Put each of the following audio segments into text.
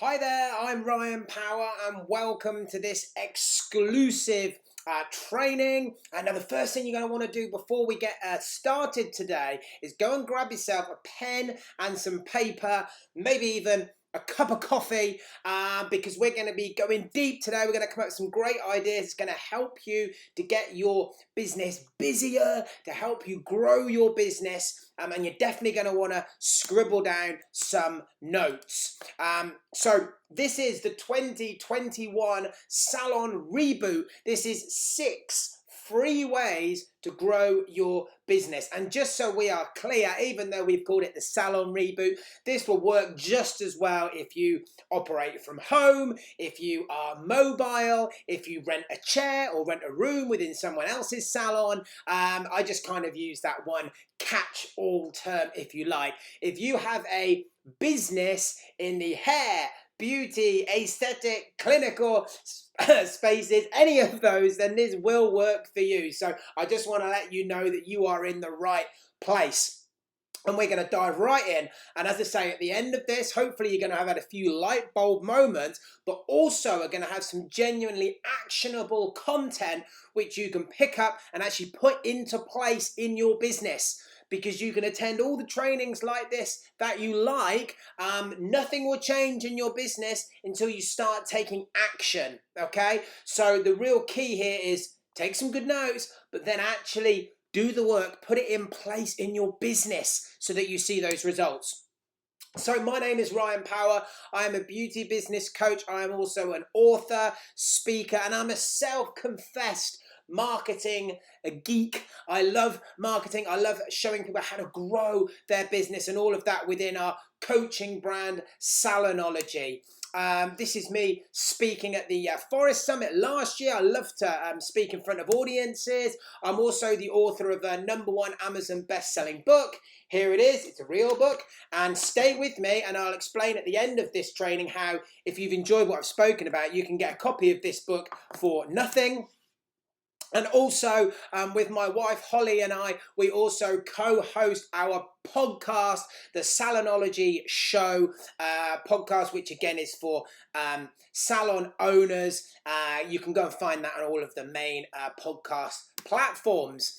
Hi there, I'm Ryan Power and welcome to this exclusive training. Now the first thing you're going to want to do before we get started today is go and grab yourself a pen and some paper, maybe even a cup of coffee, because we're going to be going deep today. We're going to come up with some great ideas. It's going to help you to get your business busier, to help you grow your business, and you're definitely going to want to scribble down some notes. So this is the 2021 Salon Reboot. This is 6 free ways to grow your business. And just so we are clear, even though we've called it the Salon Reboot, this will work just as well if you operate from home, if you are mobile, if you rent a chair or rent a room within someone else's salon. I just kind of use that one catch-all term, if you like. If you have a business in the hair, beauty, aesthetic, clinical spaces, any of those, then this will work for you. So I just want to let you know that you are in the right place. And we're going to dive right in. And as I say, at the end of this, hopefully you're going to have had a few light bulb moments, but also are going to have some genuinely actionable content which you can pick up and actually put into place in your business. Because you can attend all the trainings like this that you like. Nothing will change in your business until you start taking action, okay? So the real key here is take some good notes, but then actually do the work, put it in place in your business so that you see those results. So my name is Ryan Power. I am a beauty business coach. I am also an author, speaker, and I'm a self-confessed marketing geek. I love marketing. I love showing people how to grow their business and all of that within our coaching brand, Salonology. This is me speaking at the Forest Summit last year. I love to speak in front of audiences. I'm also the author of a #1 Amazon best-selling book. Here it is. It's a real book. And stay with me and I'll explain at the end of this training how, if you've enjoyed what I've spoken about, you can get a copy of this book for nothing. And also with my wife Holly and I, we also co-host our podcast, the Salonology Show podcast, which again is for salon owners. You can go and find that on all of the main podcast platforms.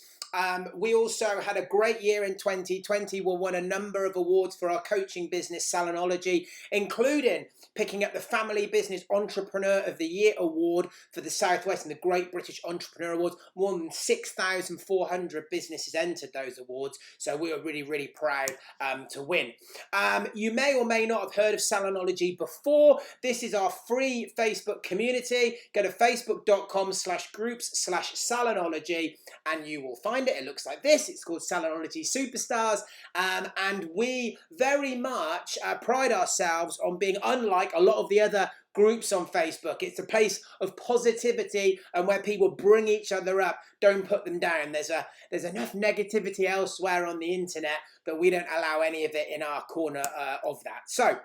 We also had a great year in 2020. We won a number of awards for our coaching business, Salonology, including picking up the Family Business Entrepreneur of the Year Award for the Southwest and the Great British Entrepreneur Awards. More than 6,400 businesses entered those awards, so we were really, really proud to win. You may or may not have heard of Salonology before. This is our free Facebook community. Go to facebook.com/groups/Salonology and you will find it. It looks like this. It's called Salonology Superstars, and we very much pride ourselves on being unlike a lot of the other groups on Facebook. It's a place of positivity and where people bring each other up, don't put them down. There's enough negativity elsewhere on the internet that we don't allow any of it in our corner of that. So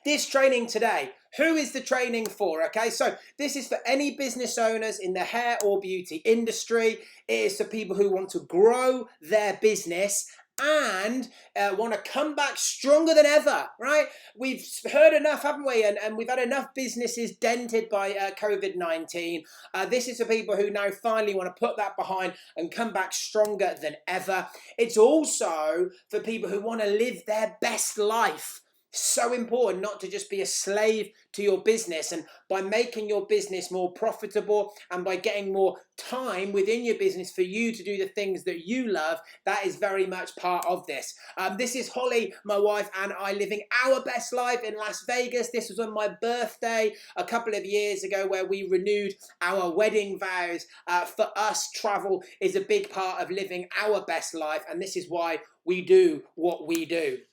this training today, who is the training for? Okay, so this is for any business owners in the hair or beauty industry. It is for people who want to grow their business and want to come back stronger than ever, right? We've heard enough, haven't we? And we've had enough businesses dented by COVID-19. This is for people who now finally want to put that behind and come back stronger than ever. It's also for people who want to live their best life. So important not to just be a slave to your business, and by making your business more profitable and by getting more time within your business for you to do the things that you love, that is very much part of this. This is Holly, my wife, and I living our best life in Las Vegas. This was on my birthday a couple of years ago where we renewed our wedding vows. For us, travel is a big part of living our best life, and this is why we do what we do.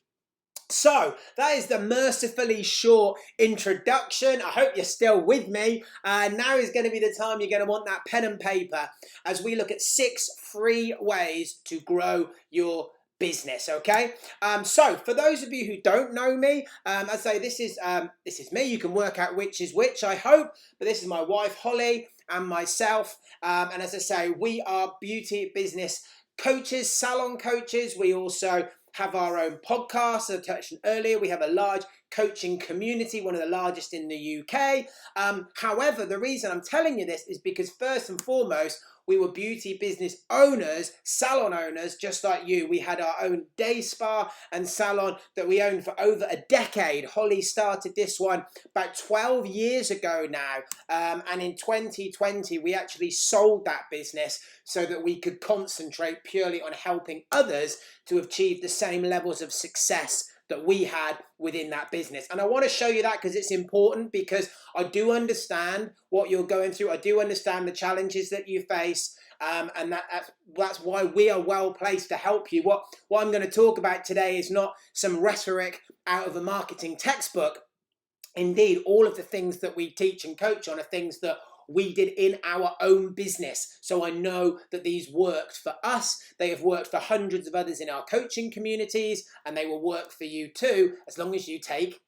So that is the mercifully short introduction. I hope you're still with me. Now is going to be the time you're going to want that pen and paper as we look at 6 free ways to grow your business. Okay. So for those of you who don't know me, I say this is me. You can work out which is which, I hope. But this is my wife Holly and myself. And as I say, we are beauty business coaches, salon coaches. We also have our own podcast, as I touched on earlier. We have a large coaching community, one of the largest in the UK. However, the reason I'm telling you this is because first and foremost, we were beauty business owners, salon owners, just like you. We had our own day spa and salon that we owned for over a decade. Holly started this one about 12 years ago now. And in 2020, we actually sold that business so that we could concentrate purely on helping others to achieve the same levels of success that we had within that business. And I want to show you that because it's important, because I do understand what you're going through. I do understand the challenges that you face. And that's why we are well placed to help you. What I'm going to talk about today is not some rhetoric out of a marketing textbook. Indeed, all of the things that we teach and coach on are things that we did in our own business. So I know that these worked for us. They have worked for hundreds of others in our coaching communities, and they will work for you too, as long as you take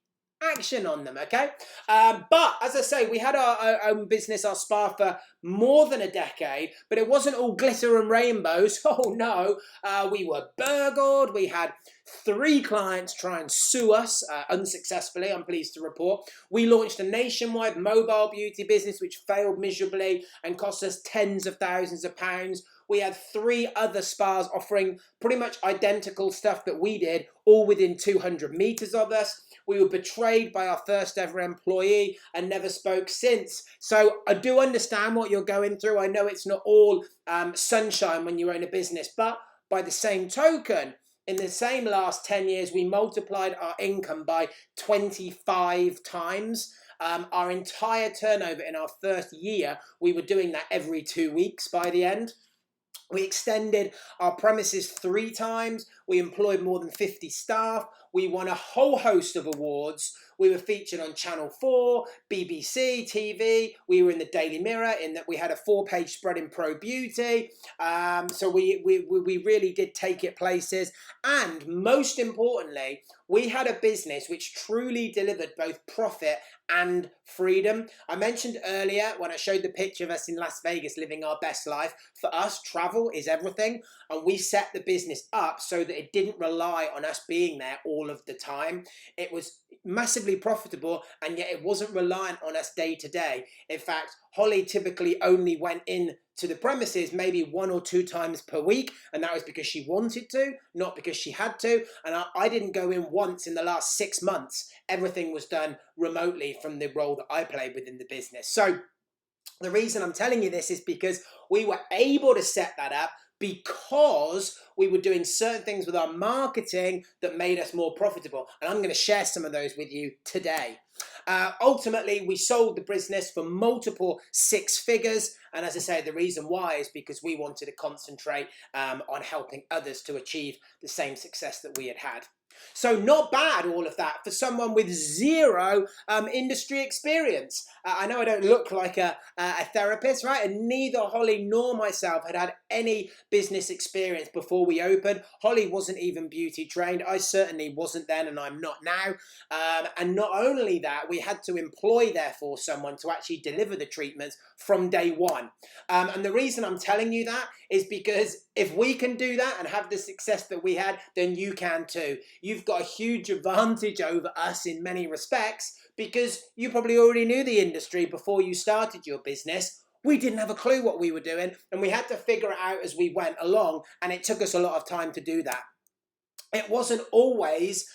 action on them, okay? But as I say, we had our own business, our spa, for more than a decade, but it wasn't all glitter and rainbows. Oh no, we were burgled. We had 3 clients try and sue us unsuccessfully, I'm pleased to report. We launched a nationwide mobile beauty business which failed miserably and cost us tens of thousands of pounds. We had 3 other spas offering pretty much identical stuff that we did, all within 200 meters of us. We were betrayed by our first ever employee and never spoke since. So I do understand what you're going through. I know it's not all sunshine when you own a business, but by the same token, in the same last 10 years, we multiplied our income by 25 times. Our entire turnover in our first year, we were doing that every 2 weeks by the end. We extended our premises 3 times. We employed more than 50 staff. We won a whole host of awards. We were featured on Channel 4, BBC, TV. We were in the Daily Mirror in that we had a 4-page spread in Pro Beauty. So we really did take it places. And most importantly, we had a business which truly delivered both profit and freedom. I mentioned earlier when I showed the picture of us in Las Vegas living our best life, for us, travel is everything. And we set the business up so that it didn't rely on us being there all of the time. It was massively profitable, and yet it wasn't reliant on us day to day. In fact, Holly typically only went in to the premises maybe 1 or 2 times per week, and that was because she wanted to, not because she had to. And I didn't go in once in the last 6 months. Everything was done remotely from the role that I played within the business. So the reason I'm telling you this is because we were able to set that up because we were doing certain things with our marketing that made us more profitable. And I'm going to share some of those with you today. Ultimately, we sold the business for multiple 6 figures. And as I say, the reason why is because we wanted to concentrate on helping others to achieve the same success that we had had. So not bad, all of that, for someone with 0 industry experience. I know I don't look like a therapist, right? And neither Holly nor myself had any business experience before we opened. Holly wasn't even beauty trained. I certainly wasn't then, and I'm not now. And not only that, we had to employ, therefore, someone to actually deliver the treatments from day one. And the reason I'm telling you that is because if we can do that and have the success that we had, then you can too. You've got a huge advantage over us in many respects because you probably already knew the industry before you started your business. We didn't have a clue what we were doing, and we had to figure it out as we went along, and it took us a lot of time to do that. It wasn't always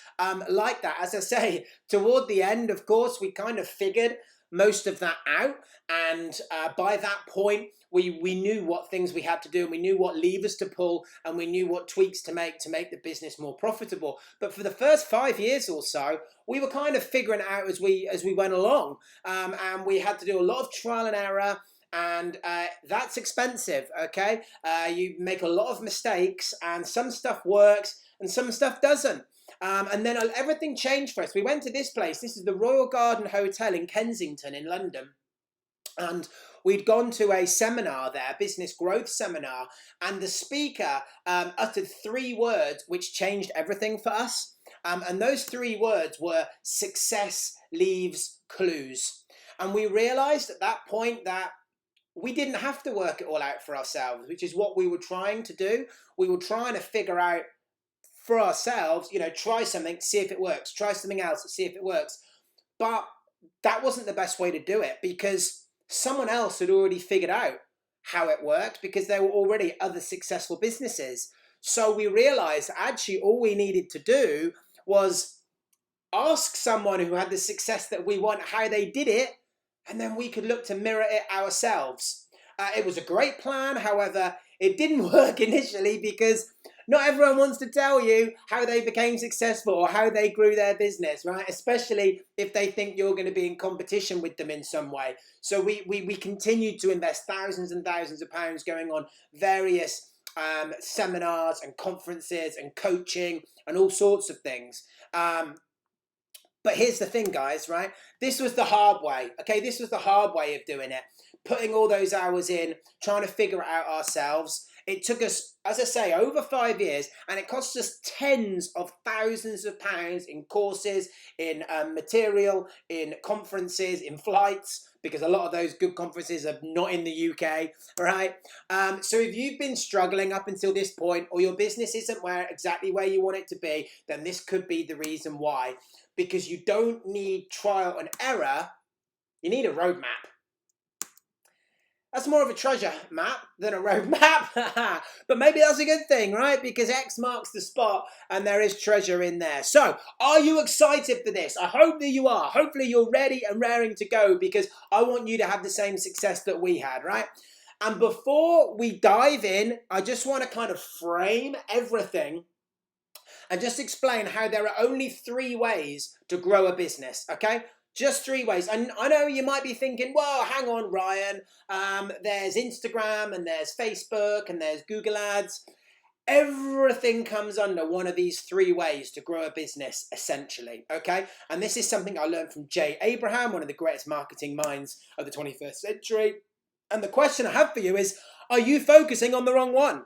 like that. As I say, toward the end, of course, we kind of figured most of that out, and by that point, we knew what things we had to do, and we knew what levers to pull, and we knew what tweaks to make the business more profitable. But for the first 5 years or so, we were kind of figuring it out as we went along, and we had to do a lot of trial and error. And that's expensive, okay? You make a lot of mistakes, and some stuff works and some stuff doesn't. And then everything changed for us. We went to this place. This is the Royal Garden Hotel in Kensington in London. And we'd gone to a seminar there, business growth seminar, and the speaker uttered 3 words which changed everything for us. And those 3 words were success leaves clues. And we realized at that point that we didn't have to work it all out for ourselves, which is what we were trying to do. We were trying to figure out for ourselves, try something, see if it works. Try something else, see if it works. But that wasn't the best way to do it, because someone else had already figured out how it worked, because there were already other successful businesses. So we realized actually all we needed to do was ask someone who had the success that we want how they did it, and then we could look to mirror it ourselves. It was a great plan. However, it didn't work initially, because not everyone wants to tell you how they became successful or how they grew their business, right? Especially if they think you're going to be in competition with them in some way. So we continued to invest thousands and thousands of pounds going on various seminars and conferences and coaching and all sorts of things. But here's the thing, guys, right? This was the hard way, okay? This was the hard way of doing it. Putting all those hours in, trying to figure it out ourselves. It took us, as I say, over 5 years, and it cost us tens of thousands of pounds in courses, in material, in conferences, in flights, because a lot of those good conferences are not in the UK, right? So if you've been struggling up until this point, or your business isn't exactly where you want it to be, then this could be the reason why. Because you don't need trial and error, you need a roadmap. That's more of a treasure map than a roadmap. But maybe that's a good thing, right? Because X marks the spot and there is treasure in there. So, are you excited for this? I hope that you are. Hopefully you're ready and raring to go, because I want you to have the same success that we had, right? And before we dive in, I just want to kind of frame everything and just explain how there are only 3 ways to grow a business, okay? Just 3 ways. And I know you might be thinking, well, hang on, Ryan. There's Instagram and there's Facebook and there's Google Ads. Everything comes under one of these 3 ways to grow a business, essentially, okay? And this is something I learned from Jay Abraham, one of the greatest marketing minds of the 21st century. And the question I have for you is, are you focusing on the wrong one?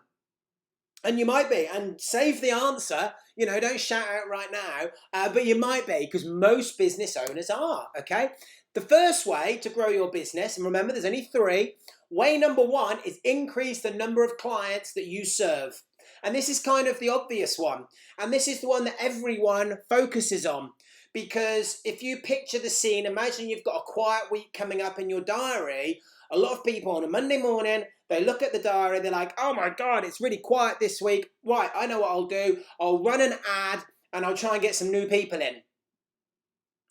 And you might be, and save the answer, don't shout out right now, but you might be, because most business owners are, okay? The first way to grow your business, and remember there's only 3, way number 1 is increase the number of clients that you serve. And this is kind of the obvious one. And this is the one that everyone focuses on. Because if you picture the scene, imagine you've got a quiet week coming up in your diary. A lot of people on a Monday morning, they look at the diary, they're like, oh my God, it's really quiet this week. Right, I know what I'll do. I'll run an ad and I'll try and get some new people in.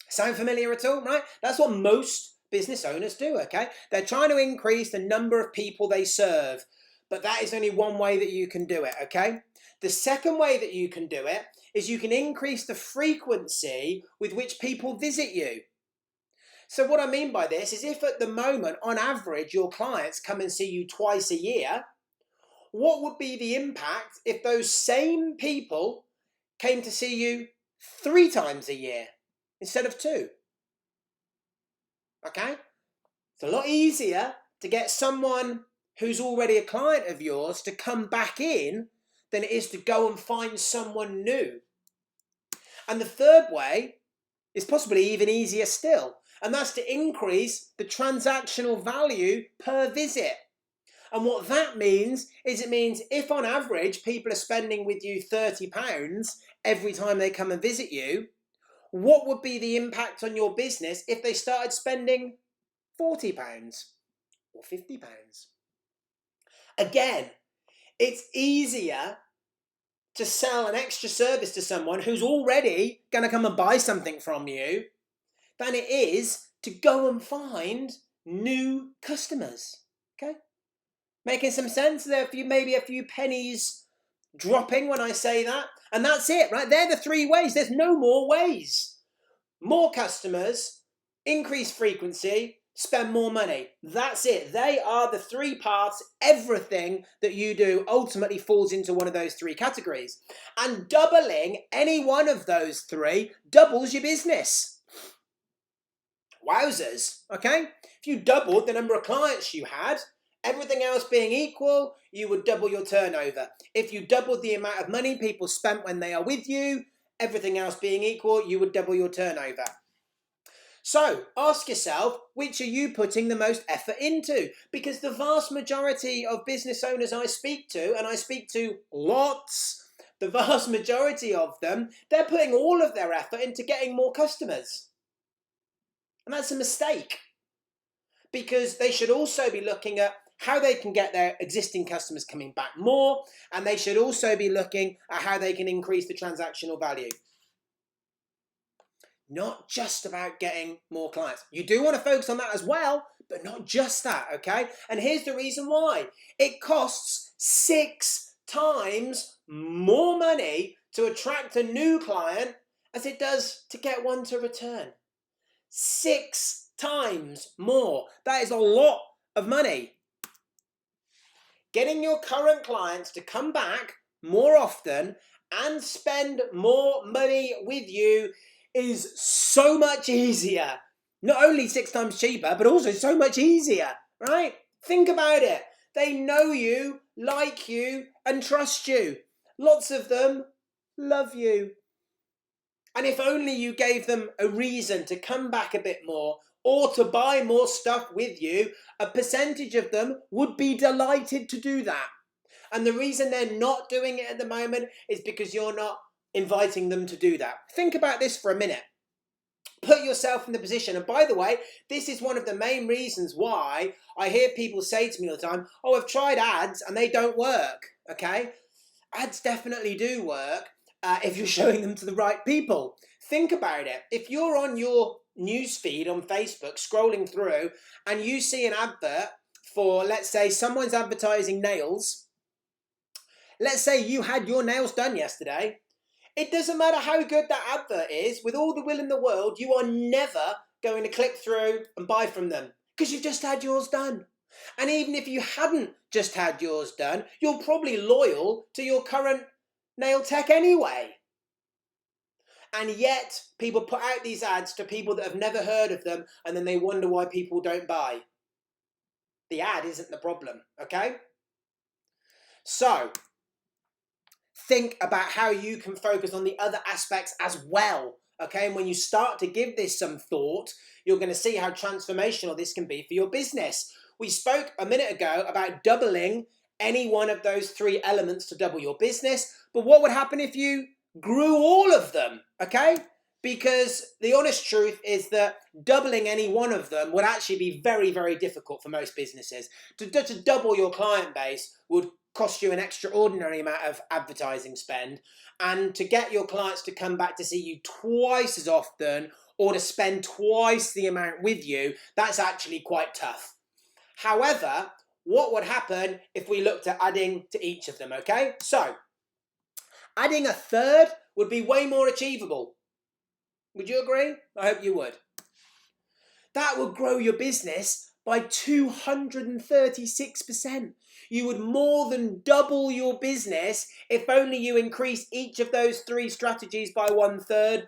Sound familiar at all, right? That's what most business owners do, okay? They're trying to increase the number of people they serve. But that is only one way that you can do it, okay? The second way that you can do it is you can increase the frequency with which people visit you. So what I mean by this is, if at the moment, on average, your clients come and see you twice a year, what would be the impact if those same people came to see you 3 times a year instead of 2? Okay? It's a lot easier to get someone who's already a client of yours to come back in than it is to go and find someone new. And the third way is possibly even easier still, and that's to increase the transactional value per visit. And what that means is, it means if on average people are spending with you £30 every time they come and visit you, what would be the impact on your business if they started spending £40 or £50? Again, it's easier to sell an extra service to someone who's already going to come and buy something from you than it is to go and find new customers. Okay? Making some sense there? Maybe a few pennies dropping when I say that. And that's it, right? They're the 3 ways. There's no more ways. More customers, increased frequency, spend more money. That's it. They are the 3 parts. Everything that you do ultimately falls into one of those 3 categories. And doubling any one of those 3 doubles your business. Wowzers, okay? If you doubled the number of clients you had, everything else being equal, you would double your turnover. If you doubled the amount of money people spent when they are with you, everything else being equal, you would double your turnover. So ask yourself, which are you putting the most effort into? Because the vast majority of business owners I speak to, and I speak to lots, the vast majority of them, they're putting all of their effort into getting more customers. And that's a mistake, because they should also be looking at how they can get their existing customers coming back more, and they should also be looking at how they can increase the transactional value. Not just about getting more clients. You do want to focus on that as well, but not just that, okay? And here's the reason why. It costs 6 times more money to attract a new client as it does to get one to return. 6 times more. That is a lot of money. Getting your current clients to come back more often and spend more money with you is so much easier. Not only 6 times cheaper, but also so much easier, right? Think about it. They know you, like you, and trust you. Lots of them love you. And if only you gave them a reason to come back a bit more or to buy more stuff with you, a percentage of them would be delighted to do that. And the reason they're not doing it at the moment is because you're not inviting them to do that. Think about this for a minute. Put yourself in the position. And by the way, this is one of the main reasons why I hear people say to me all the time, oh, I've tried ads and they don't work, okay? Ads definitely do work if you're showing them to the right people. Think about it. If you're on your newsfeed on Facebook scrolling through and you see an advert for, let's say, someone's advertising nails. Let's say you had your nails done yesterday. It doesn't matter how good that advert is, with all the will in the world, you are never going to click through and buy from them because you've just had yours done. And even if you hadn't just had yours done, you're probably loyal to your current nail tech anyway. And yet people put out these ads to people that have never heard of them, and then they wonder why people don't buy. The ad isn't the problem, okay? So think about how you can focus on the other aspects as well, okay? And when you start to give this some thought, you're going to see how transformational this can be for your business. We spoke a minute ago about doubling any one of those 3 elements to double your business. But what would happen if you grew all of them, okay? Because the honest truth is that doubling any one of them would actually be very, very difficult for most businesses. To double your client base would cost you an extraordinary amount of advertising spend, and to get your clients to come back to see you twice as often or to spend twice the amount with you, that's actually quite tough. However, what would happen if we looked at adding to each of them, okay? So, adding a third would be way more achievable. Would you agree? I hope you would. That would grow your business by 236%. You would more than double your business if only you increase each of those 3 strategies by 1/3.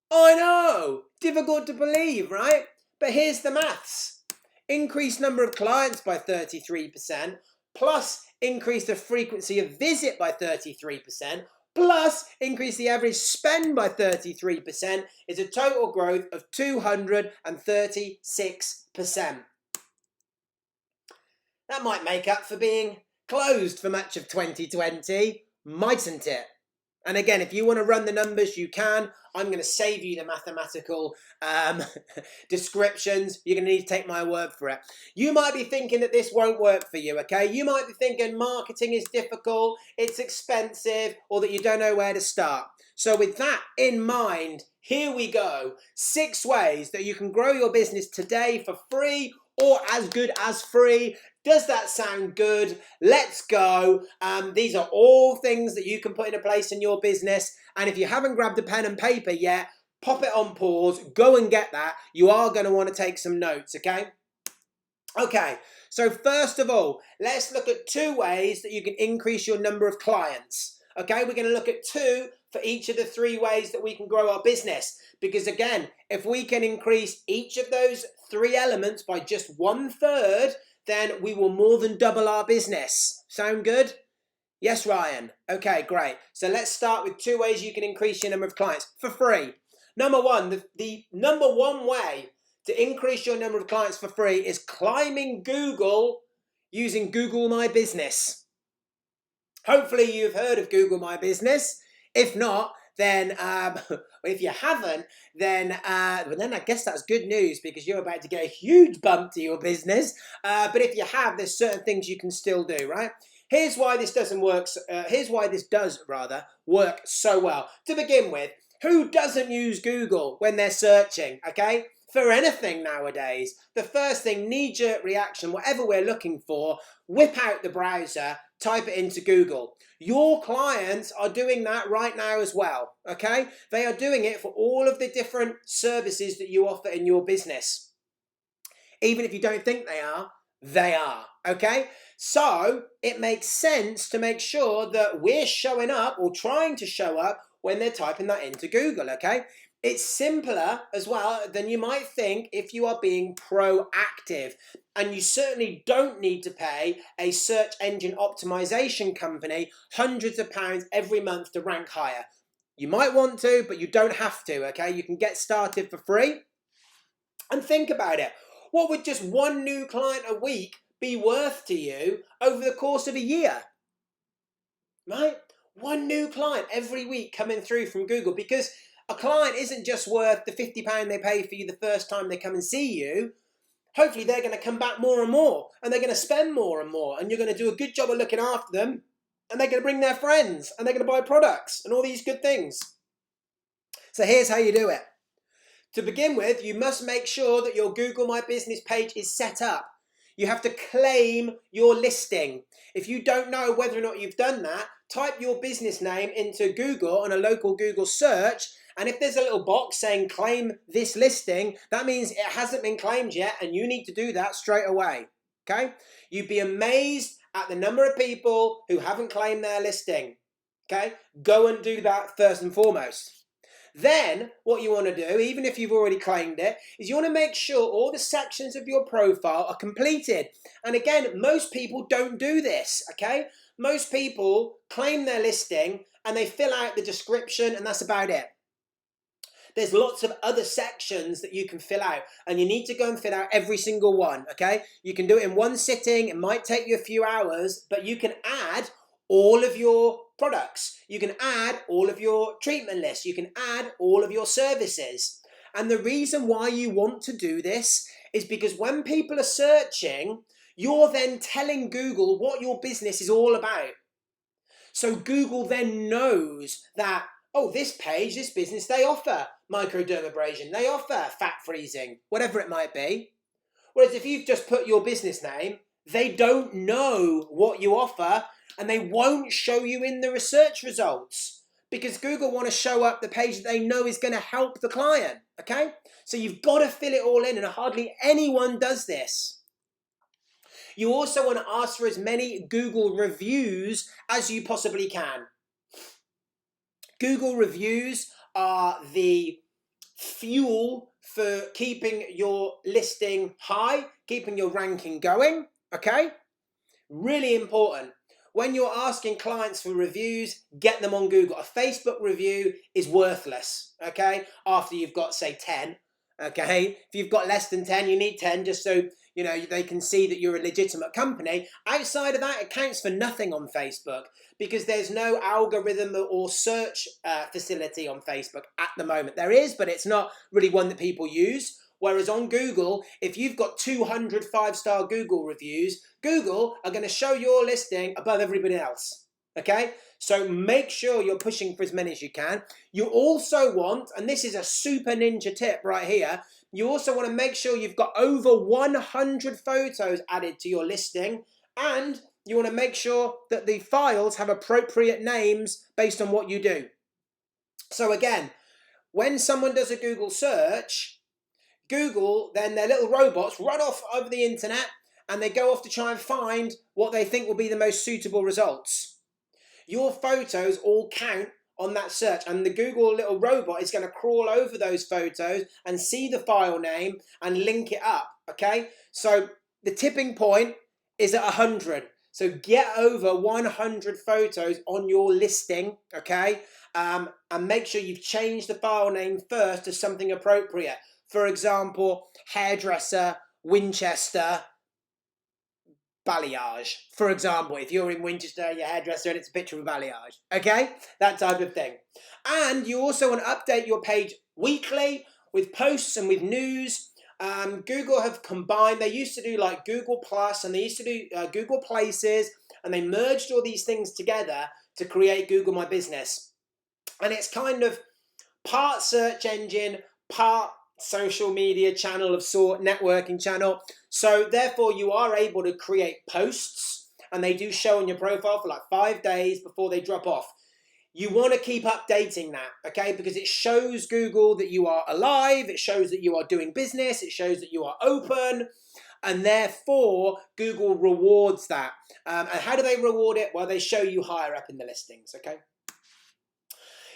I know, difficult to believe, right? But here's the maths. Increase number of clients by 33%, plus increase the frequency of visit by 33%, plus increase the average spend by 33% is a total growth of 236%. That might make up for being closed for much of 2020, mightn't it? And again, if you want to run the numbers, you can. I'm going to save you the mathematical descriptions. You're going to need to take my word for it. You might be thinking that this won't work for you, okay? You might be thinking marketing is difficult, it's expensive, or that you don't know where to start. So with that in mind, here we go. 6 ways that you can grow your business today for free or as good as free. Does that sound good? Let's go. These are all things that you can put into place in your business. And if you haven't grabbed a pen and paper yet, pop it on pause, go and get that. You are going to want to take some notes, okay? Okay, so first of all, let's look at 2 ways that you can increase your number of clients. Okay, we're going to look at 2 for each of the 3 ways that we can grow our business. Because again, if we can increase each of those 3 elements by just 1/3, then we will more than double our business. Sound good? Yes, Ryan. Okay, great. So let's start with 2 ways you can increase your number of clients for free. Number 1, the number 1 way to increase your number of clients for free is climbing Google using Google My Business. Hopefully you've heard of Google My Business. If not, then if you haven't, then I guess that's good news because you're about to get a huge bump to your business. But if you have, there's certain things you can still do, right? Here's why this doesn't work. Here's why this does rather work so well. To begin with, who doesn't use Google when they're searching? Okay, for anything nowadays, the first thing, knee-jerk reaction, whatever we're looking for, whip out the browser, type it into Google. Your clients are doing that right now as well, okay? They are doing it for all of the different services that you offer in your business. Even if you don't think they are, okay? So it makes sense to make sure that we're showing up or trying to show up when they're typing that into Google, okay? It's simpler as well than you might think if you are being proactive. And you certainly don't need to pay a search engine optimization company hundreds of pounds every month to rank higher. You might want to, but you don't have to, okay? You can get started for free. And think about it. What would just one new client a week be worth to you over the course of a year? Right? One new client every week coming through from Google, because a client isn't just worth the £50 they pay for you the first time they come and see you. Hopefully they're going to come back more and more, and they're going to spend more and more, and you're going to do a good job of looking after them, and they're going to bring their friends, and they're going to buy products and all these good things. So here's how you do it. To begin with, you must make sure that your Google My Business page is set up. You have to claim your listing. If you don't know whether or not you've done that, type your business name into Google on a local Google search, and if there's a little box saying claim this listing, that means it hasn't been claimed yet, and you need to do that straight away, okay? You'd be amazed at the number of people who haven't claimed their listing, okay? Go and do that first and foremost. Then what you want to do, even if you've already claimed it, is you want to make sure all the sections of your profile are completed. And again, most people don't do this, okay? Most people claim their listing and they fill out the description, and that's about it. There's lots of other sections that you can fill out, and you need to go and fill out every single one, okay? You can do it in one sitting. It might take you a few hours, but you can add all of your products. You can add all of your treatment lists. You can add all of your services. And the reason why you want to do this is because when people are searching, you're then telling Google what your business is all about. So Google then knows that, oh, this page, this business, they offer microdermabrasion, they offer fat freezing, whatever it might be. Whereas if you've just put your business name, they don't know what you offer, and they won't show you in the research results because Google want to show up the page that they know is going to help the client, okay? So you've got to fill it all in, and hardly anyone does this. You also want to ask for as many Google reviews as you possibly can. Google reviews are the fuel for keeping your listing high, keeping your ranking going, okay? Really important. When you're asking clients for reviews, get them on Google. A Facebook review is worthless, okay? After you've got, say, 10, okay? If you've got less than 10, you need 10 just so, you know, they can see that you're a legitimate company. Outside of that, it counts for nothing on Facebook because there's no algorithm or search facility on Facebook at the moment. There is, but it's not really one that people use. Whereas on Google, if you've got 200 5-star Google reviews, Google are going to show your listing above everybody else, okay? So make sure you're pushing for as many as you can. You also want, and this is a super ninja tip right here, you also want to make sure you've got over 100 photos added to your listing, and you want to make sure that the files have appropriate names based on what you do. So again, when someone does a Google search, Google, then their little robots run off over the internet and they go off to try and find what they think will be the most suitable results. Your photos all count on that search, and the Google little robot is going to crawl over those photos and see the file name and link it up, okay? So the tipping point is at 100. So get over 100 photos on your listing, okay? And make sure you've changed the file name first to something appropriate. For example, hairdresser, Winchester, balayage. For example, if you're in Winchester, your hairdresser, and it's a picture of a balayage. Okay? That type of thing. And you also want to update your page weekly with posts and with news. Google have combined, they used to do like Google Plus and they used to do Google Places, and they merged all these things together to create Google My Business. And it's kind of part search engine, part social media channel of sort, networking channel. So therefore you are able to create posts, and they do show on your profile for like 5 days before they drop off. You want to keep updating that, okay? Because it shows Google that you are alive, it shows that you are doing business, it shows that you are open, and therefore Google rewards that. And how do they reward it? Well, they show you higher up in the listings, okay?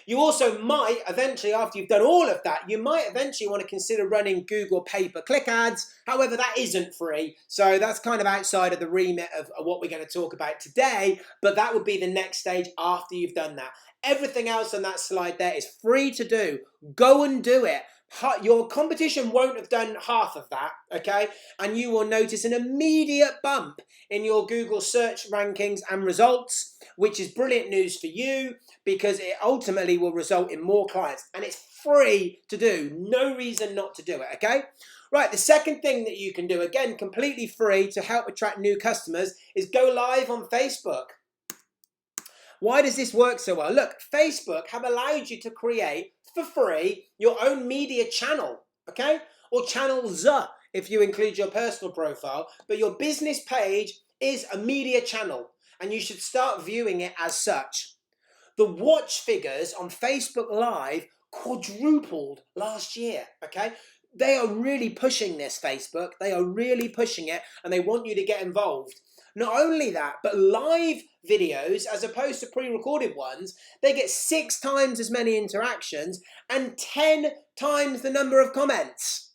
You also might eventually, after you've done all of that, you might eventually want to consider running Google pay-per-click ads. However, that isn't free. So that's kind of outside of the remit of what we're going to talk about today. But that would be the next stage after you've done that. Everything else on that slide there is free to do. Go and do it. Your competition won't have done half of that, okay? And you will notice an immediate bump in your Google search rankings and results, which is brilliant news for you because it ultimately will result in more clients. And it's free to do. No reason not to do it, okay? Right, the second thing that you can do, again, completely free to help attract new customers, is go live on Facebook. Why does this work so well? Look, Facebook have allowed you to create for free your own media channel, okay? Or channels if you include your personal profile. But your business page is a media channel and you should start viewing it as such. The watch figures on Facebook Live quadrupled last year, okay? They are really pushing this, Facebook. They are really pushing it and they want you to get involved. Not only that, but live videos, as opposed to pre-recorded ones, they get 6 times as many interactions and 10 times the number of comments.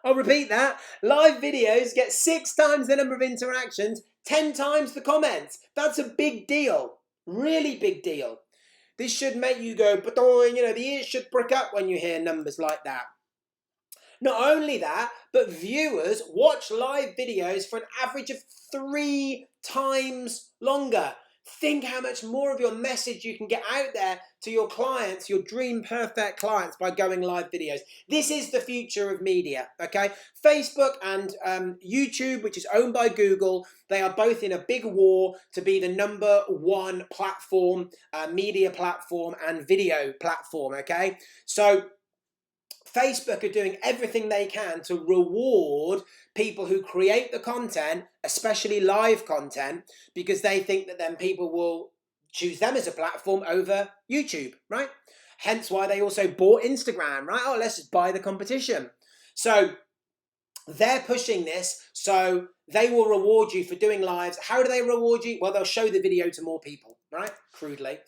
I'll repeat that. Live videos get 6 times the number of interactions, 10 times the comments. That's a big deal. Really big deal. This should make you go, but you know, the ears should prick up when you hear numbers like that. Not only that, but viewers watch live videos for an average of 3 times longer. Think how much more of your message you can get out there to your clients, your dream perfect clients, by going live videos. This is the future of media, okay? Facebook and YouTube, which is owned by Google, they are both in a big war to be the #1 platform, media platform and video platform, okay? So Facebook are doing everything they can to reward people who create the content, especially live content, because they think that then people will choose them as a platform over YouTube, right? Hence why they also bought Instagram, right? Oh, let's just buy the competition. So they're pushing this, so they will reward you for doing lives. How do they reward you? Well, they'll show the video to more people, right? Crudely.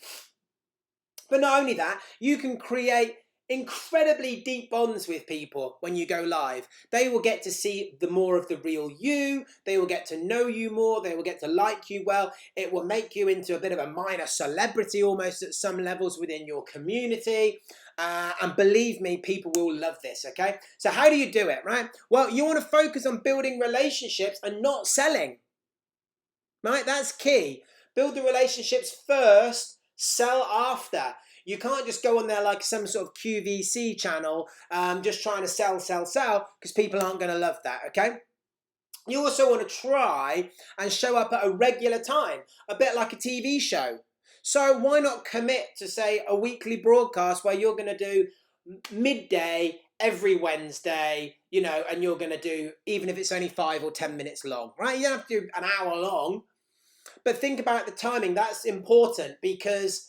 But not only that, you can create incredibly deep bonds with people when you go live. They will get to see the more of the real you. They will get to know you more. They will get to like you well. It will make you into a bit of a minor celebrity almost at some levels within your community. And believe me, people will love this, okay? So how do you do it, right? Well, you want to focus on building relationships and not selling, right? That's key. Build the relationships first, sell after. You can't just go on there like some sort of QVC channel, just trying to sell, because people aren't going to love that, okay? You also want to try and show up at a regular time, a bit like a TV show. So why not commit to, say, a weekly broadcast where you're going to do midday every Wednesday, you know, and you're going to do, even if it's only 5 or 10 minutes long, right? You don't have to do an hour long, but think about the timing. That's important because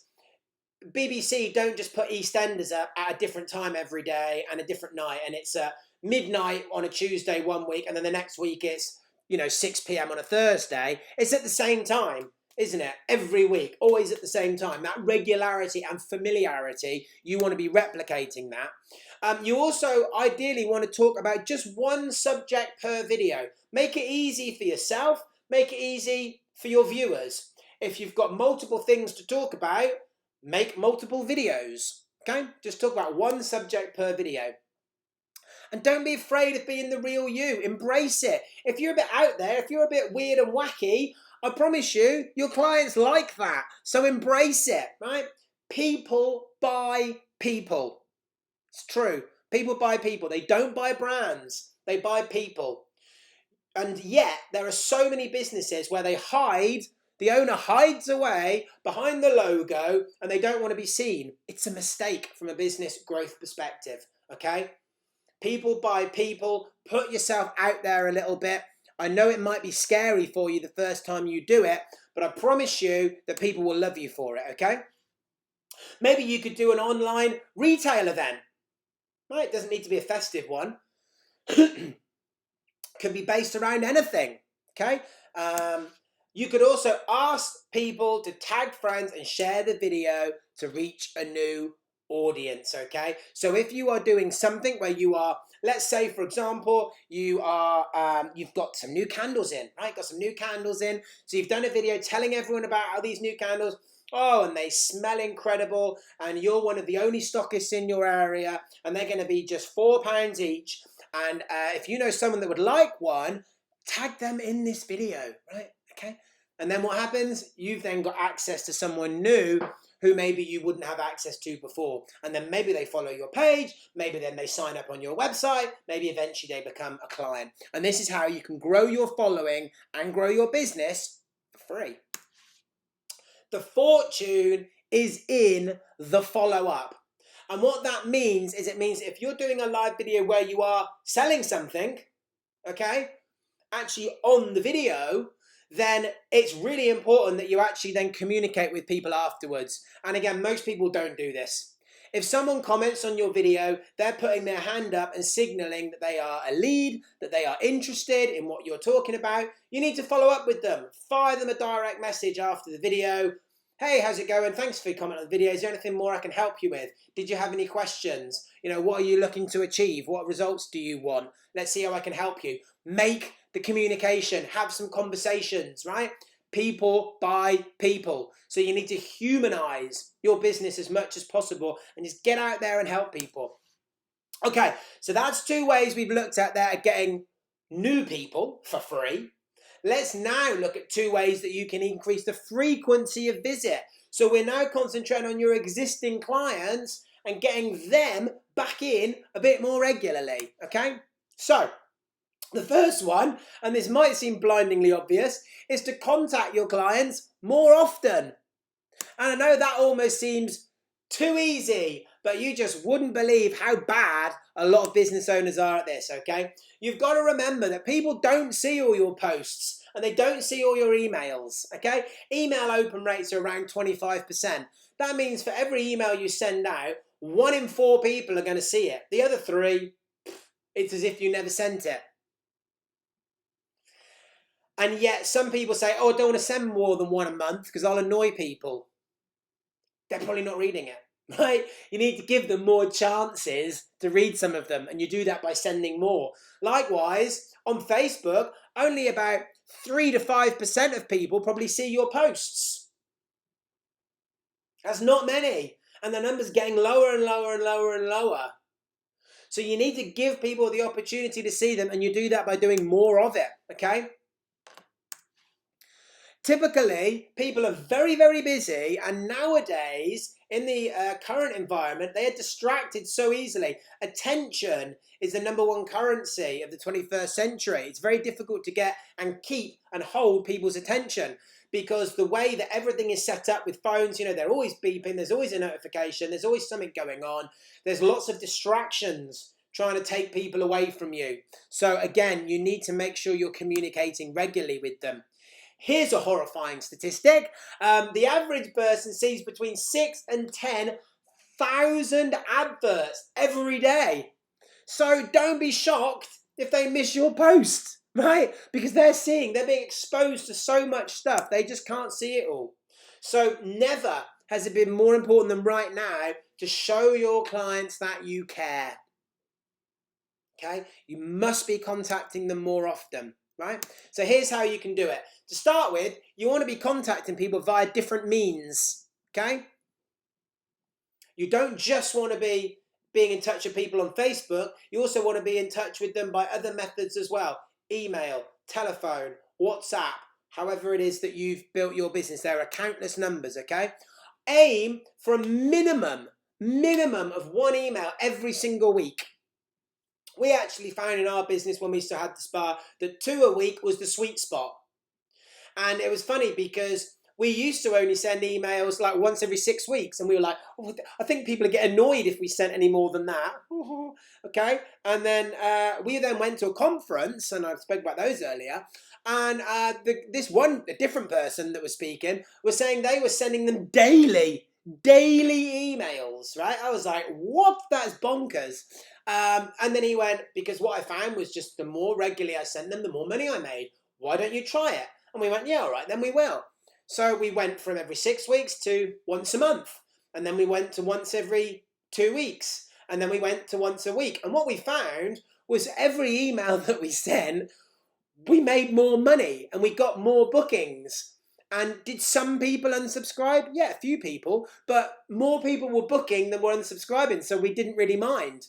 BBC don't just put EastEnders up at a different time every day and a different night, and it's midnight on a Tuesday one week and then the next week it's, you know, 6 p.m. on a Thursday. It's at the same time, isn't it? Every week, always at the same time. That regularity and familiarity, you want to be replicating that. You also ideally want to talk about just one subject per video. Make it easy for yourself, make it easy for your viewers. If you've got multiple things to talk about, make multiple videos, okay? Just talk about one subject per video. And don't be afraid of being the real you. Embrace it. If you're a bit out there, if you're a bit weird and wacky, I promise you, your clients like that. So embrace it, right? People buy people. It's true. People buy people. They don't buy brands. They buy people. And yet, there are so many businesses where they hide, the owner hides away behind the logo and they don't want to be seen. It's a mistake from a business growth perspective, okay? People buy people. Put yourself out there a little bit. I know it might be scary for you the first time you do it, but I promise you that people will love you for it, okay? Maybe you could do an online retail event. Right? It doesn't need to be a festive one. Could be based around anything, okay? You could also ask people to tag friends and share the video to reach a new audience, okay? So if you are doing something where you are, let's say for example, you've got some new candles in, right? Got some new candles in. So you've done a video telling everyone about how these new candles, oh, and they smell incredible, and you're one of the only stockists in your area, and they're going to be just £4 each. And if you know someone that would like one, tag them in this video, right? Okay. And then what happens? You've then got access to someone new who maybe you wouldn't have access to before. And then maybe they follow your page. Maybe then they sign up on your website. Maybe eventually they become a client. And this is how you can grow your following and grow your business for free. The fortune is in the follow-up. And what that means is, it means if you're doing a live video where you are selling something, okay, actually on the video, then it's really important that you actually then communicate with people afterwards. And again, most people don't do this. If someone comments on your video, they're putting their hand up and signaling that they are a lead, that they are interested in what you're talking about. You need to follow up with them. Fire them a direct message after the video. Hey, how's it going? Thanks for your comment on the video. Is there anything more I can help you with? Did you have any questions? You know, what are you looking to achieve? What results do you want? Let's see how I can help you. Make the communication. Have some conversations, right? People buy people. So you need to humanize your business as much as possible and just get out there and help people. Okay, so that's 2 ways we've looked at there at getting new people for free. Let's now look at 2 ways that you can increase the frequency of visit. So we're now concentrating on your existing clients and getting them back in a bit more regularly, okay? So the first one, and this might seem blindingly obvious, is to contact your clients more often. And I know that almost seems too easy, but you just wouldn't believe how bad a lot of business owners are at this, okay? You've got to remember that people don't see all your posts and they don't see all your emails, okay? Email open rates are around 25%. That means for every email you send out, 1 in 4 people are going to see it. The other 3, it's as if you never sent it. And yet some people say, oh, I don't want to send more than 1 a month because I'll annoy people. They're probably not reading it. Right? You need to give them more chances to read some of them, and you do that by sending more. Likewise, on Facebook, only about 3 to 5% of people probably see your posts. That's not many, and the number's getting lower and lower and lower and lower. So you need to give people the opportunity to see them, and you do that by doing more of it, okay? Typically, people are very, very busy, and nowadays, in the current environment, they are distracted so easily. Attention is the #1 currency of the 21st century. It's very difficult to get and keep and hold people's attention because the way that everything is set up with phones, you know, they're always beeping, there's always a notification, there's always something going on, there's lots of distractions trying to take people away from you. So again, you need to make sure you're communicating regularly with them. Here's a horrifying statistic. The average person sees between 6 and 10,000 adverts every day. So don't be shocked if they miss your post, right? Because they're being exposed to so much stuff, they just can't see it all. So never has it been more important than right now to show your clients that you care. Okay? You must be contacting them more often, right? So here's how you can do it. To start with, you want to be contacting people via different means, okay? You don't just want to be being in touch with people on Facebook, you also want to be in touch with them by other methods as well. Email, telephone, WhatsApp, however it is that you've built your business. There are countless numbers, okay? Aim for a minimum of one email every single week. We actually found in our business when we still had the spa that 2 a week was the sweet spot. And it was funny because we used to only send emails like once every 6 weeks. And we were like, oh, I think people would get annoyed if we sent any more than that. Okay. And then we then went to a conference, and I spoke about those earlier. And a different person that was speaking was saying they were sending them daily emails, right? I was like, what? That's bonkers. And then he went, because what I found was just the more regularly I sent them, the more money I made. Why don't you try it? And we went, yeah, all right, then we will. So we went from every 6 weeks to once a month. And then we went to once every 2 weeks. And then we went to once a week. And what we found was every email that we sent, we made more money and we got more bookings. And did some people unsubscribe? Yeah, a few people. But more people were booking than were unsubscribing. So we didn't really mind.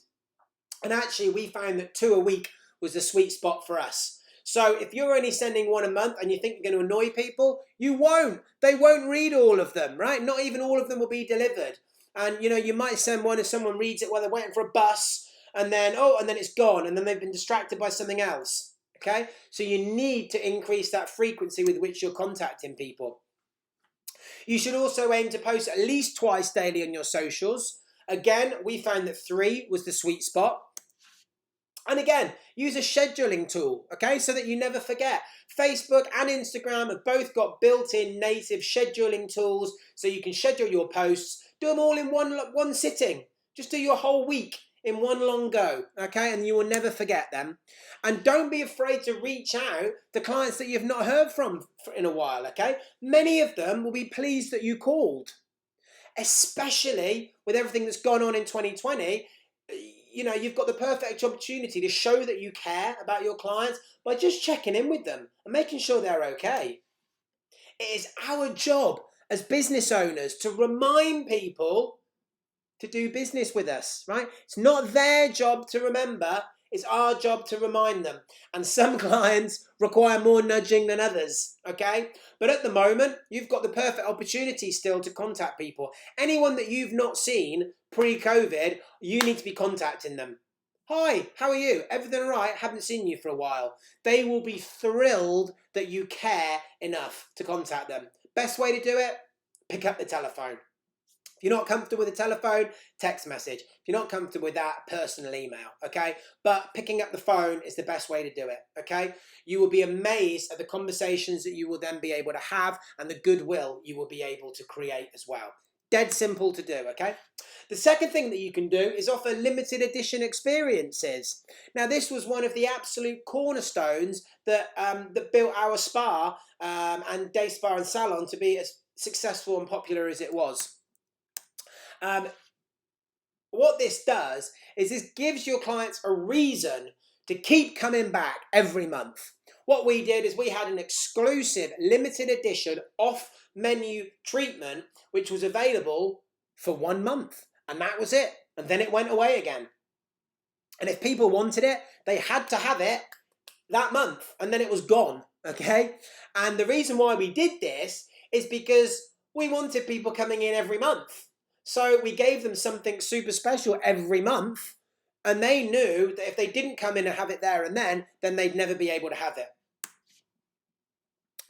And actually, we found that 2 a week was the sweet spot for us. So if you're only sending one a month and you think you're going to annoy people, you won't. They won't read all of them, right? Not even all of them will be delivered. And, you might send one if someone reads it while they're waiting for a bus, and then it's gone, and then they've been distracted by something else, okay? So you need to increase that frequency with which you're contacting people. You should also aim to post at least twice daily on your socials. Again, we found that 3 was the sweet spot. And again, use a scheduling tool, okay, so that you never forget. Facebook and Instagram have both got built-in native scheduling tools, so you can schedule your posts, do them all in one sitting. Just do your whole week in one long go, okay, and you will never forget them. And don't be afraid to reach out to clients that you've not heard from in a while, okay? Many of them will be pleased that you called, especially with everything that's gone on in 2020. You've got the perfect opportunity to show that you care about your clients by just checking in with them and making sure they're okay. It is our job as business owners to remind people to do business with us, right? It's not their job to remember, it's our job to remind them. And some clients require more nudging than others, okay? But at the moment, you've got the perfect opportunity still to contact people. Anyone that you've not seen pre-COVID, you need to be contacting them. Hi, how are you? Everything all right? Haven't seen you for a while. They will be thrilled that you care enough to contact them. Best way to do it? Pick up the telephone. If you're not comfortable with the telephone, text message. If you're not comfortable with that, personal email, okay? But picking up the phone is the best way to do it, okay? You will be amazed at the conversations that you will then be able to have and the goodwill you will be able to create as well. Dead simple to do, okay? The second thing that you can do is offer limited edition experiences. Now, this was one of the absolute cornerstones that built our spa and day spa and salon to be as successful and popular as it was. What this does is this gives your clients a reason to keep coming back every month. What we did is we had an exclusive limited edition off-menu treatment which was available for 1 month, and that was it. And then it went away again. And if people wanted it, they had to have it that month, and then it was gone, okay? And the reason why we did this is because we wanted people coming in every month. So we gave them something super special every month, and they knew that if they didn't come in and have it there and then they'd never be able to have it.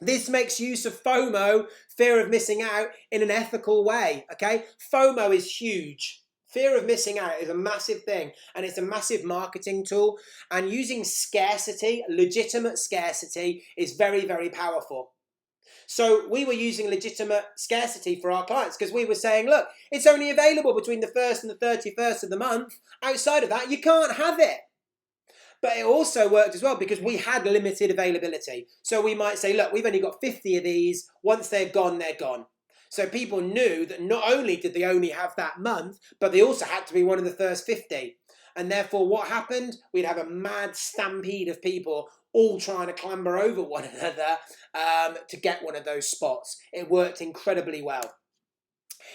This makes use of FOMO, fear of missing out, in an ethical way, okay? FOMO is huge. Fear of missing out is a massive thing, and it's a massive marketing tool, and using scarcity, legitimate scarcity, is very, very powerful. So we were using legitimate scarcity for our clients because we were saying, look, it's only available between the 1st and the 31st of the month. Outside of that, you can't have it. But it also worked as well because we had limited availability. So we might say, look, we've only got 50 of these. Once they're gone, they're gone. So people knew that not only did they only have that month, but they also had to be one of the first 50. And therefore, what happened? We'd have a mad stampede of people all trying to clamber over one another to get one of those spots. It worked incredibly well.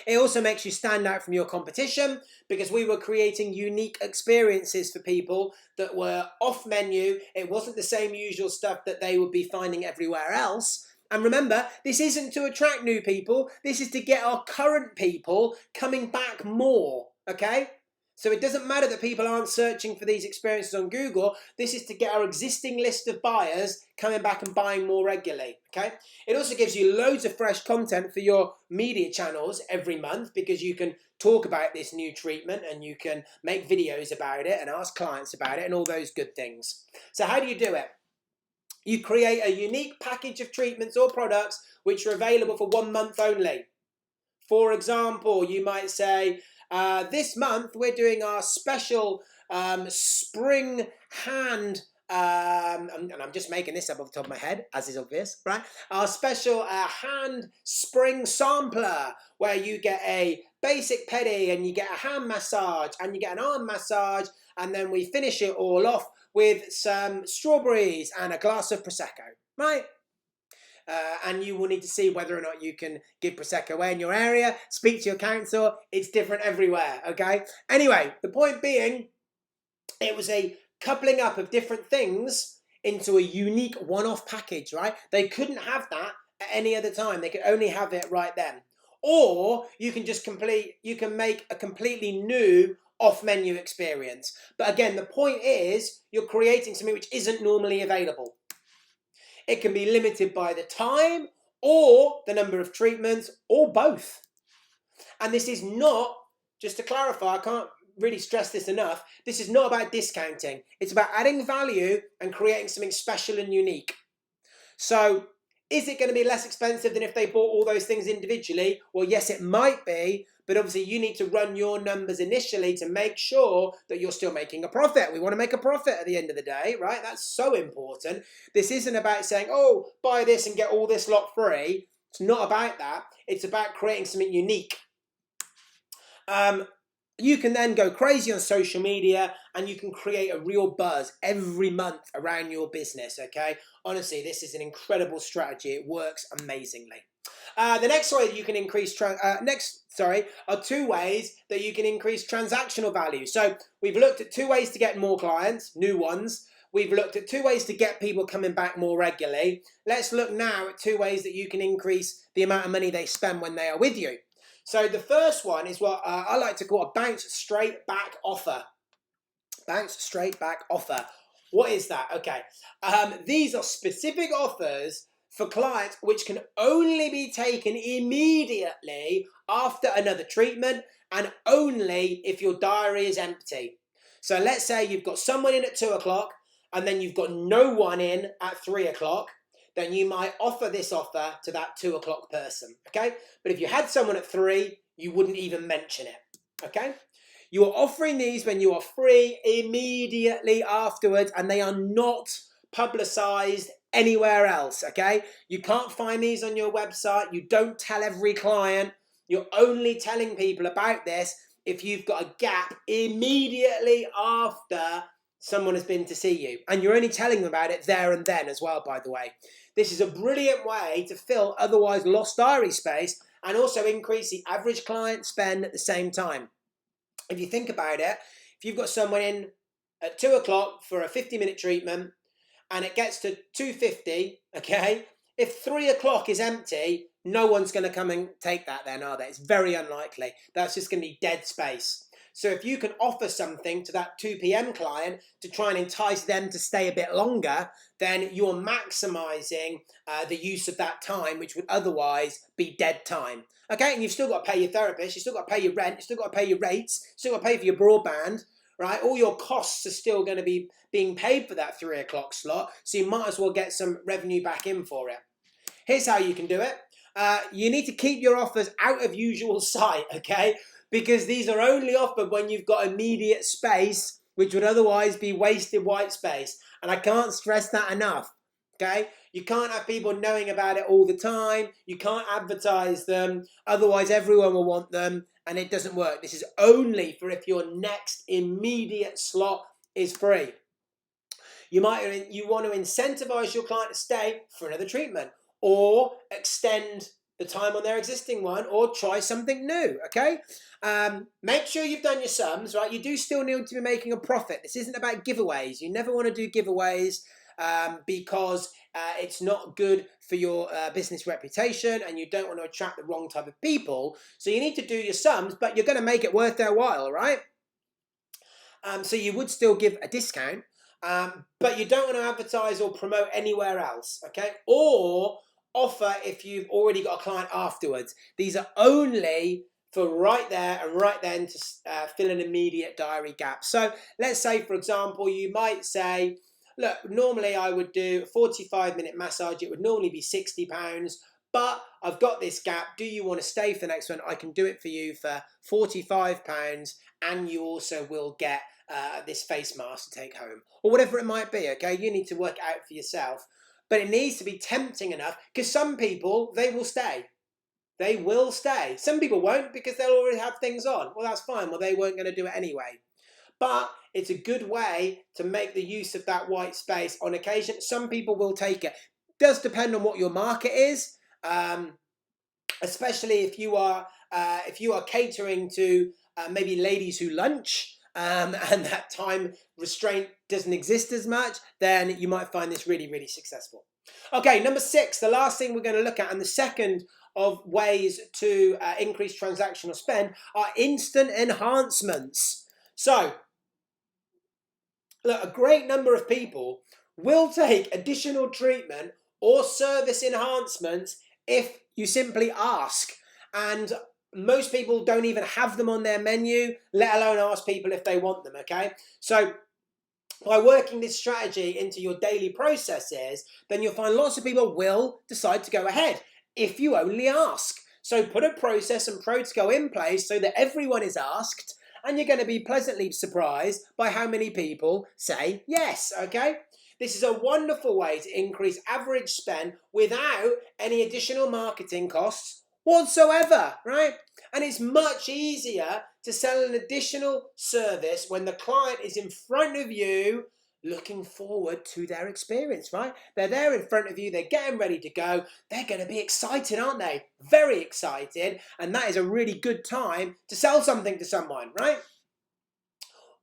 It also makes you stand out from your competition because we were creating unique experiences for people that were off menu. It wasn't the same usual stuff that they would be finding everywhere else. And remember, this isn't to attract new people. This is to get our current people coming back more, okay? So it doesn't matter that people aren't searching for these experiences on Google. This is to get our existing list of buyers coming back and buying more regularly, okay? It also gives you loads of fresh content for your media channels every month because you can talk about this new treatment and you can make videos about it and ask clients about it and all those good things. So how do you do it? You create a unique package of treatments or products which are available for 1 month only. For example, you might say, this month we're doing our special spring hand, and I'm just making this up off the top of my head, as is obvious, right? Our special hand spring sampler, where you get a basic pedi and you get a hand massage and you get an arm massage, and then we finish it all off with some strawberries and a glass of Prosecco, right? And you will need to see whether or not you can give Prosecco away in your area. Speak to your council. It's different everywhere, okay? Anyway, the point being, it was a coupling up of different things into a unique one-off package, right? They couldn't have that at any other time. They could only have it right then. Or you can just make a completely new off-menu experience. But again, the point is, you're creating something which isn't normally available. It can be limited by the time or the number of treatments or both. And this is not, just to clarify, I can't really stress this enough, this is not about discounting. It's about adding value and creating something special and unique. So is it going to be less expensive than if they bought all those things individually? Well, yes, it might be, but obviously you need to run your numbers initially to make sure that you're still making a profit. We want to make a profit at the end of the day, right? That's so important. This isn't about saying, oh, buy this and get all this lot free. It's not about that. It's about creating something unique. You can then go crazy on social media and you can create a real buzz every month around your business, okay? Honestly, this is an incredible strategy. It works amazingly. The next way you can increase are 2 ways that you can increase transactional value. So we've looked at 2 ways to get more clients, new ones. We've looked at 2 ways to get people coming back more regularly. Let's look now at 2 ways that you can increase the amount of money they spend when they are with you. So the first one is what I like to call a bounce straight back offer. Bounce straight back offer. What is that? Okay. These are specific offers for clients which can only be taken immediately after another treatment and only if your diary is empty. So let's say you've got someone in at 2 o'clock and then you've got no one in at 3 o'clock. Then you might offer this offer to that 2 o'clock person, okay? But if you had someone at 3, you wouldn't even mention it, okay? You are offering these when you are free immediately afterwards and they are not publicized anywhere else, okay? You can't find these on your website. You don't tell every client. You're only telling people about this if you've got a gap immediately after someone has been to see you. And you're only telling them about it there and then as well, by the way. This is a brilliant way to fill otherwise lost diary space and also increase the average client spend at the same time. If you think about it, if you've got someone in at 2 o'clock for a 50-minute treatment and it gets to 2:50, okay, if 3 o'clock is empty, no one's going to come and take that then, are they? It's very unlikely. That's just going to be dead space. So if you can offer something to that 2 p.m. client to try and entice them to stay a bit longer, then you're maximizing the use of that time, which would otherwise be dead time. Okay, and you've still got to pay your therapist, you've still got to pay your rent, you've still got to pay your rates, you've still got to pay for your broadband, right? All your costs are still going to be being paid for that 3 o'clock slot, so you might as well get some revenue back in for it. Here's how you can do it. You need to keep your offers out of usual sight, okay? Because these are only offered when you've got immediate space, which would otherwise be wasted white space. And I can't stress that enough, okay? You can't have people knowing about it all the time. You can't advertise them. Otherwise, everyone will want them, and it doesn't work. This is only for if your next immediate slot is free. You want to incentivize your client to stay for another treatment or extend the time on their existing one or try something new, okay? Make sure you've done your sums, right? You do still need to be making a profit. This isn't about giveaways. You never want to do giveaways because it's not good for your business reputation and you don't want to attract the wrong type of people. So you need to do your sums, but you're going to make it worth their while, right? So you would still give a discount, but you don't want to advertise or promote anywhere else, okay? Or offer if you've already got a client afterwards. These are only for right there and right then to fill an immediate diary gap. So let's say, for example, you might say, look, normally I would do a 45-minute massage. It would normally be £60, but I've got this gap. Do you want to stay for the next one? I can do it for you for £45, and you also will get this face mask to take home, or whatever it might be, okay? You need to work it out for yourself. But it needs to be tempting enough, because some people, they will stay. They will stay. Some people won't because they'll already have things on. Well, that's fine. Well, they weren't going to do it anyway. But it's a good way to make the use of that white space on occasion. Some people will take it. It does depend on what your market is, especially if you are catering to maybe ladies who lunch. And that time restraint doesn't exist as much, then you might find this really, really successful. Okay, number 6, the last thing we're going to look at, and the second of ways to increase transactional spend, are instant enhancements. So, look, a great number of people will take additional treatment or service enhancements if you simply ask. And most people don't even have them on their menu, let alone ask people if they want them, okay? So by working this strategy into your daily processes, then you'll find lots of people will decide to go ahead if you only ask. So put a process and protocol in place so that everyone is asked, and you're going to be pleasantly surprised by how many people say yes, okay? This is a wonderful way to increase average spend without any additional marketing costs whatsoever, right? And it's much easier to sell an additional service when the client is in front of you looking forward to their experience, right? They're there in front of you, they're getting ready to go, they're going to be excited, aren't they? Very excited, and that is a really good time to sell something to someone, right?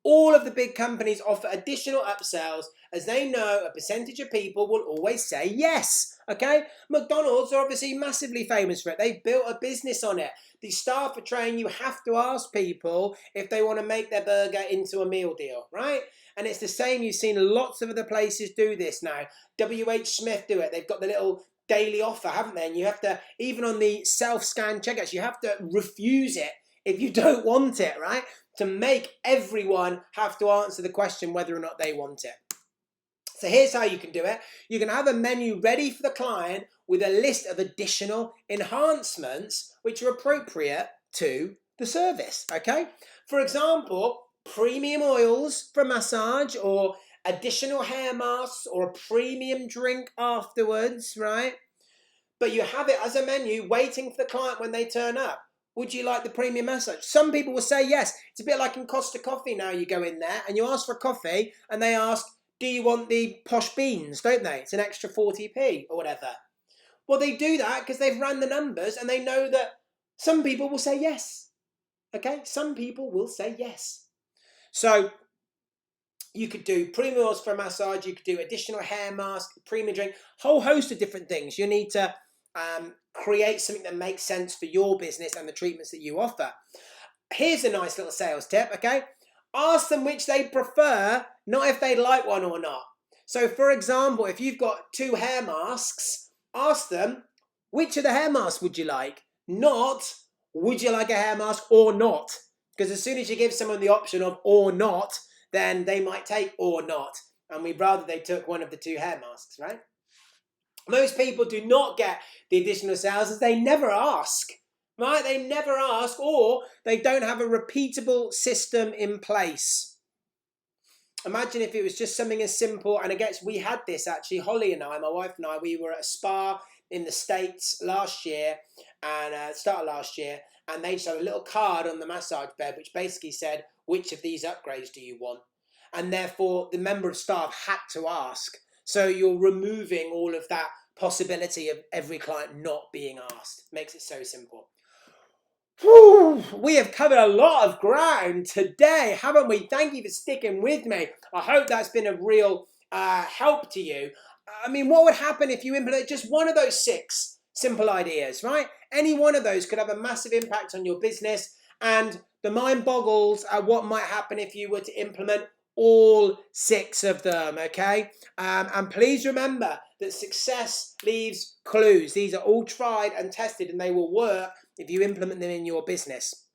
All of the big companies offer additional upsells as they know a percentage of people will always say yes, okay? McDonald's are obviously massively famous for it. They've built a business on it. The staff are trained. You have to ask people if they want to make their burger into a meal deal, right? And it's the same. You've seen lots of other places do this now. WH Smith do it. They've got the little daily offer, haven't they? And you have to, even on the self-scan checkouts, you have to refuse it if you don't want it, right? To make everyone have to answer the question whether or not they want it. So here's how you can do it. You can have a menu ready for the client with a list of additional enhancements which are appropriate to the service, okay? For example, premium oils for massage, or additional hair masks, or a premium drink afterwards, right? But you have it as a menu waiting for the client when they turn up. Would you like the premium massage? Some people will say yes. It's a bit like in Costa Coffee now. You go in there and you ask for coffee and they ask, do you want the posh beans, don't they? It's an extra 40p or whatever. Well, they do that because they've run the numbers and they know that some people will say yes. Okay? Some people will say yes. So you could do premium oils for a massage. You could do additional hair mask, premium drink, whole host of different things. You need to create something that makes sense for your business and the treatments that you offer. Here's a nice little sales tip, okay? Ask them which they prefer, not if they like one or not. So for example, if you've got 2 hair masks, ask them, which of the hair masks would you like? Not, would you like a hair mask or not? Because as soon as you give someone the option of or not, then they might take or not. And we'd rather they took one of the 2 hair masks, right? Most people do not get the additional sales as they never ask, right? They never ask, or they don't have a repeatable system in place. Imagine if it was just something as simple, and I guess we had this actually, Holly and I, my wife and I, we were at a spa in the States last year, and start of last year, and they just had a little card on the massage bed which basically said, which of these upgrades do you want? And therefore the member of staff had to ask. So you're removing all of that possibility of every client not being asked. Makes it so simple. Whew, we have covered a lot of ground today, haven't we? Thank you for sticking with me. I hope that's been a real help to you. I mean, what would happen if you implement just one of those 6 simple ideas, right? Any one of those could have a massive impact on your business, and the mind boggles at what might happen if you were to implement all 6 of them, okay? And please remember that success leaves clues. These are all tried and tested, and they will work if you implement them in your business.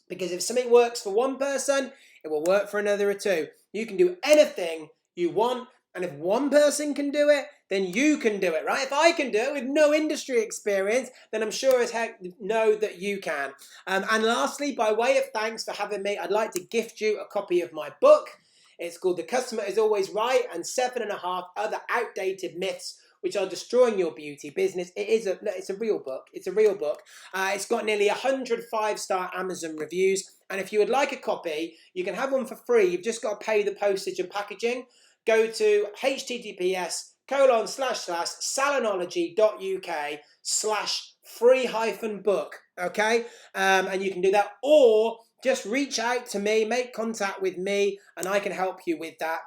Because if something works for one person, it will work for another or 2. You can do anything you want, and if one person can do it, then you can do it, right? If I can do it with no industry experience, then I'm sure as heck know that you can. And lastly, by way of thanks for having me, I'd like to gift you a copy of my book. It's called The Customer Is Always Right and 7.5 Other Outdated Myths which are destroying your beauty business. It's a real book. It's a real book. It's got nearly 100 5-star Amazon reviews. And if you would like a copy, you can have one for free. You've just got to pay the postage and packaging. Go to https://salonology.uk/free-book. Okay? And you can do that. Or just reach out to me, make contact with me, and I can help you with that.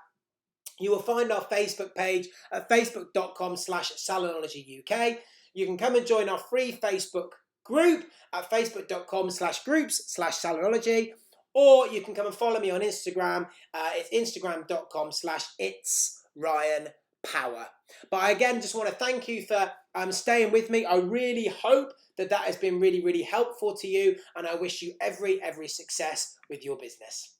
You will find our Facebook page at facebook.com/salonologyuk. You can come and join our free Facebook group at facebook.com/groups/salonology, or you can come and follow me on Instagram. It's instagram.com/itsryanpower. But I again just want to thank you for staying with me. I really hope that has been really, really helpful to you, and I wish you every success with your business.